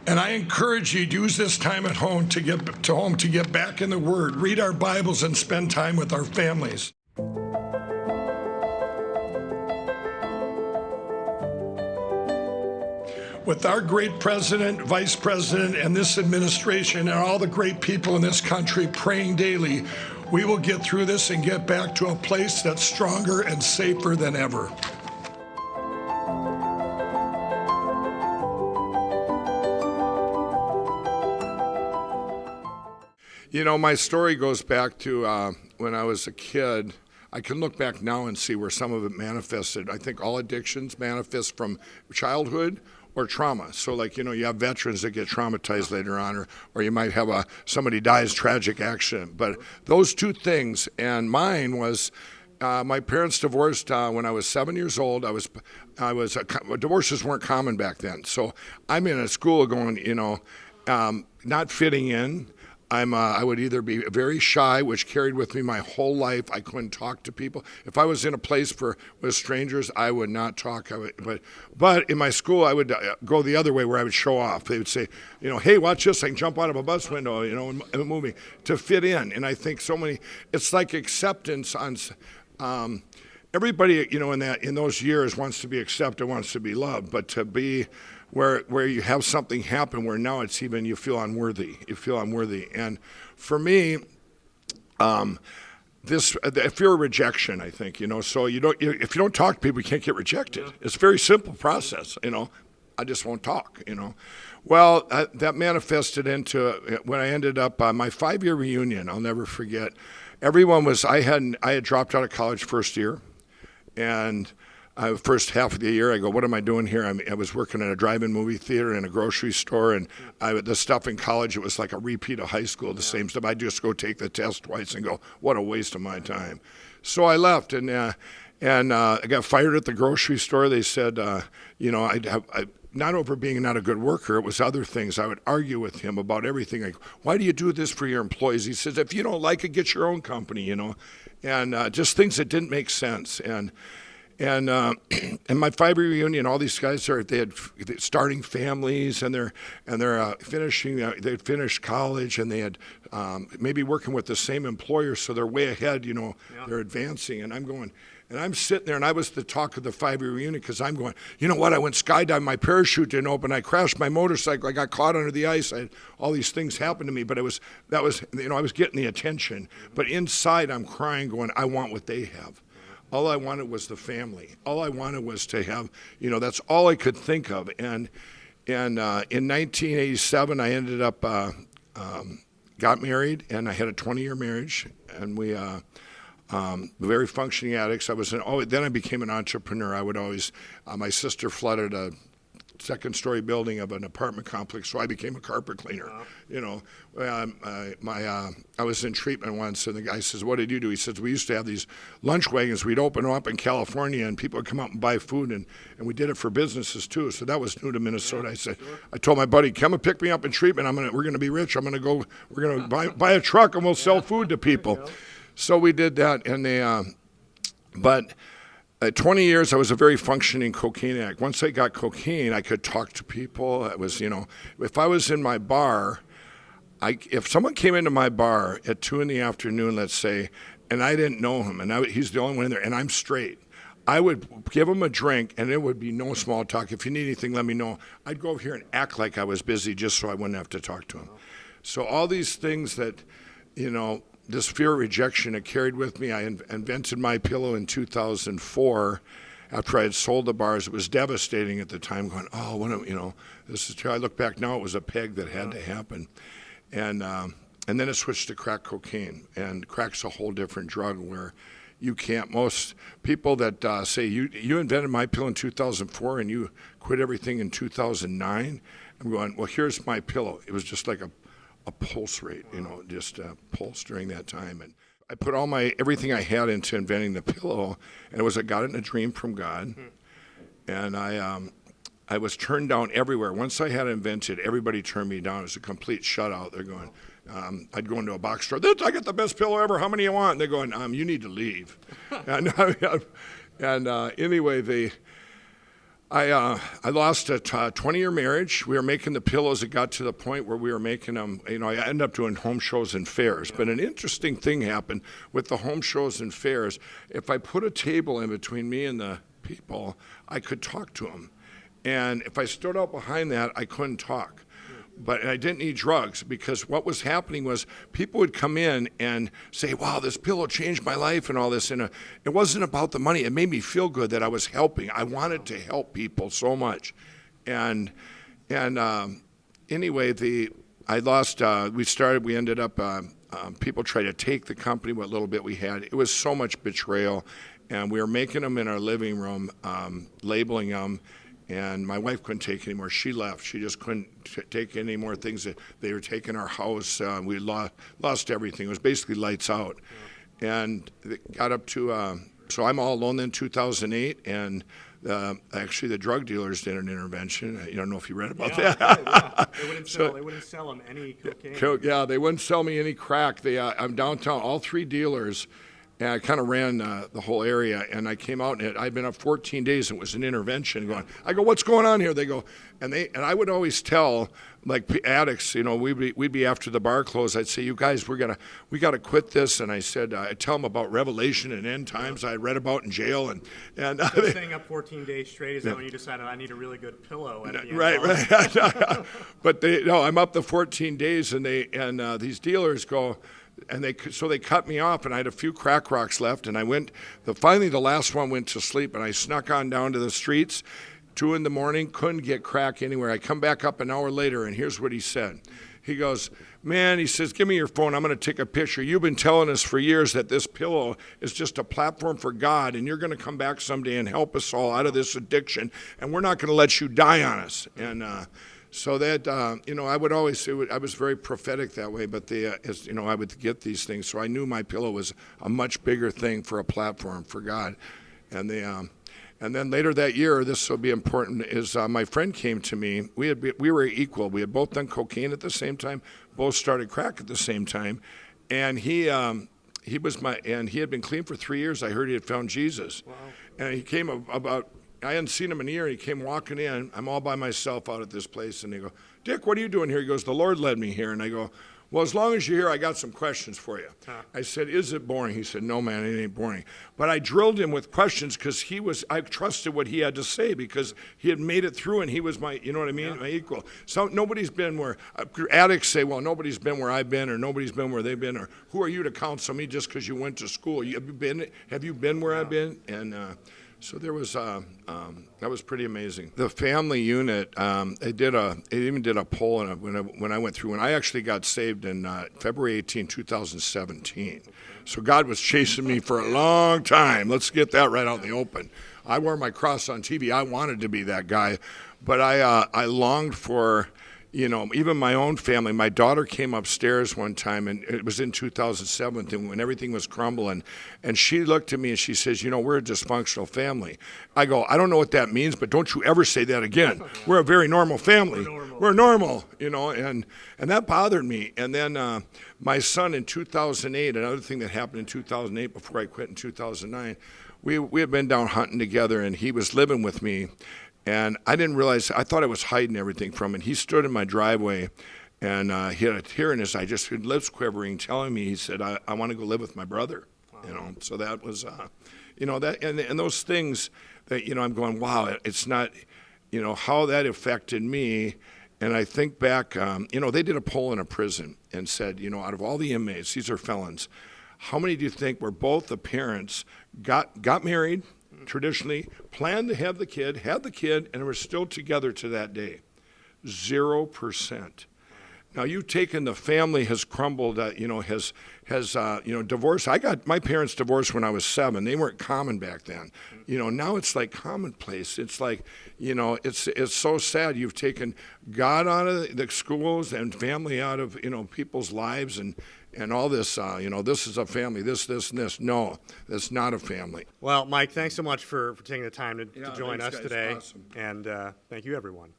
And I encourage you to use this time at home to get back in the Word, read our Bibles, and spend time with our families. With our great president, vice president, and this administration, and all the great people in this country praying daily, we will get through this and get back to a place that's stronger and safer than ever. You know, my story goes back to when I was a kid. I can look back now and see where some of it manifested. I think all addictions manifest from childhood or trauma. So like, you know, you have veterans that get traumatized later on, or you might have somebody dies, tragic accident. But those two things, and mine was, my parents divorced when I was 7 years old. Divorces weren't common back then. So I'm in a school going, you know, not fitting in. I would either be very shy, which carried with me my whole life. I couldn't talk to people. If I was in a place with strangers, I would not talk. But in my school, I would go the other way where I would show off. They would say, you know, hey, watch this. I can jump out of a bus window, you know, and move me to fit in. And I think it's like acceptance on. Everybody, you know, in those years wants to be accepted, wants to be loved, but to be where you have something happen where now it's even you feel unworthy. And for me, the fear of rejection, I think, you know. So if you don't talk to people, you can't get rejected. It's a very simple process, you know. I just won't talk, you know. Well, that manifested into when I ended up my 5-year reunion. I'll never forget. I had dropped out of college first year, and first half of the year, I go, what am I doing here? I was working at a drive-in movie theater and a grocery store, and the stuff in college, it was like a repeat of high school, the same stuff. I'd just go take the test twice and go, what a waste of my time. So I left, and I got fired at the grocery store. They said, you know, not over being not a good worker, it was other things. I would argue with him about everything. Like, why do you do this for your employees? He says, if you don't like it, get your own company, you know, and just things that didn't make sense. And my 5-year reunion, all these guys they're starting families, and they're finishing. They'd finished college, and they had maybe working with the same employer, so they're way ahead. You know, they're advancing, and I'm going. And I'm sitting there, and I was the talk of the 5-year reunion because I'm going, you know what, I went skydiving, my parachute didn't open, I crashed my motorcycle, I got caught under the ice, all these things happened to me, but that was, you know, I was getting the attention. But inside I'm crying going, I want what they have. All I wanted was the family. All I wanted was to have, you know, that's all I could think of. And in 1987, I ended up, got married, and I had a 20-year marriage, and we, very functioning addicts. Then I became an entrepreneur. I would always, my sister flooded a second-story building of an apartment complex, so I became a carpet cleaner. You know, I was in treatment once, and the guy says, what did you do? He says, we used to have these lunch wagons. We'd open them up in California, and people would come out and buy food, and we did it for businesses, too. So that was new to Minnesota. I told my buddy, come and pick me up in treatment. We're going to be rich. We're going to buy a truck, and we'll sell food to people. So we did that, and but at 20 years, I was a very functioning cocaine addict. Once I got cocaine, I could talk to people. It was, you know, if I was in my bar, if someone came into my bar at 2 p.m, let's say, and I didn't know him, and he's the only one in there, and I'm straight, I would give him a drink, and it would be no small talk. If you need anything, let me know. I'd go over here and act like I was busy just so I wouldn't have to talk to him. So all these things that, you know, this fear of rejection, it carried with me. I invented My Pillow in 2004 after I had sold the bars. It was devastating at the time, going, oh, you know, this is true. I look back now, it was a peg that had to happen. And then it switched to crack cocaine. And crack's a whole different drug where you can't, most people that say, you invented My Pillow in 2004 and you quit everything in 2009. I'm going, well, here's My Pillow. It was just like a pulse rate, you know, just a pulse during that time. And I put everything I had into inventing the pillow, and I got it in a dream from God. And I was turned down everywhere. Once I had invented, everybody turned me down. It was a complete shutout. They're going, I'd go into a box store, I got the best pillow ever, how many you want? And they're going, you need to leave. And anyway, I lost a 20-year marriage. We were making the pillows. It got to the point where we were making them. I ended up doing home shows and fairs. But an interesting thing happened with the home shows and fairs. If I put a table in between me and the people, I could talk to them. And if I stood out behind that, I couldn't talk. But I didn't need drugs, because what was happening was people would come in and say, wow, this pillow changed my life and all this. And it wasn't about the money. It made me feel good that I was helping. I wanted to help people so much. And anyway, we ended up, people tried to take the company, what little bit we had. It was so much betrayal. And we were making them in our living room, labeling them. And my wife couldn't take anymore. She left. She just couldn't take any more things. They were taking our house. We lost everything. It was basically lights out. Yeah. And it got up to, so I'm all alone in 2008. And actually the drug dealers did an intervention. I don't know if you read about that. Yeah. They wouldn't sell them any cocaine. Yeah, they wouldn't sell me any crack. I'm downtown, all three dealers. And I kind of ran the whole area, and I came out, and I'd been up 14 days, and it was an intervention going. I go, what's going on here? They go, and I would always tell, like addicts, we'd be after the bar closed. I'd say, you guys, we got to quit this. And I said, I tell them about Revelation and end times I read about in jail, and so staying up 14 days straight, is that when you decided I need a really good pillow? At the end right. But I'm up the 14 days, and these dealers go. And they cut me off, and I had a few crack rocks left, and I finally the last one went to sleep, and I snuck on down to the streets, 2 a.m, couldn't get crack anywhere. I come back up an hour later, and here's what he said. He goes, man, he says, give me your phone, I'm going to take a picture. You've been telling us for years that this pillow is just a platform for God, and you're going to come back someday and help us all out of this addiction, and we're not going to let you die on us. And so that, I would always say, I was very prophetic that way, but I would get these things. So I knew my pillow was a much bigger thing for a platform for God. And then later that year, this will be important, is my friend came to me. We were equal. We had both done cocaine at the same time, both started crack at the same time. And he had been clean for 3 years. I heard he had found Jesus. Wow. And he came I hadn't seen him in a year. He came walking in. I'm all by myself out at this place. And they go, Dick, what are you doing here? He goes, the Lord led me here. And I go, well, as long as you're here, I got some questions for you. Huh. I said, is it boring? He said, no, man, it ain't boring. But I drilled him with questions because I trusted what he had to say, because he had made it through, and he was my, you know what I mean, my equal. So nobody's been where, addicts say, well, nobody's been where I've been, or nobody's been where they've been, or who are you to counsel me just because you went to school? Have you been where I've been? And so there was that was pretty amazing. The family unit, it even did a poll when I went through. When I actually got saved in February 18, 2017. So God was chasing me for a long time. Let's get that right out in the open. I wore my cross on TV. I wanted to be that guy, but I longed for. Even my own family. My daughter came upstairs one time, and it was in 2007 when everything was crumbling, and she looked at me and she says, we're a dysfunctional family. I go, I don't know what that means, but don't you ever say that again. We're a very normal family. We're normal, and that bothered me. And then my son in 2008, another thing that happened in 2008 before I quit in 2009, we had been down hunting together, and he was living with me. And I didn't realize, I thought I was hiding everything from him. He stood in my driveway, and he had a tear in his eye, just his lips quivering, telling me, he said, I want to go live with my brother. Wow. So that was, that, and those things that, I'm going, wow, it's not, how that affected me. And I think back, they did a poll in a prison and said, out of all the inmates, these are felons, how many do you think were both the parents got married, traditionally, planned to have the kid, had the kid, and were still together to that day? 0%. Now you've taken the family has crumbled, has divorced. I got my parents divorced when I was 7. They weren't common back then. Now it's like commonplace. It's like, it's so sad. You've taken God out of the schools and family out of, people's lives, and all this, this is a family, this, and this. No, that's not a family. Well, Mike, thanks so much for taking the time to join us guys. today. Awesome. And thank you, everyone.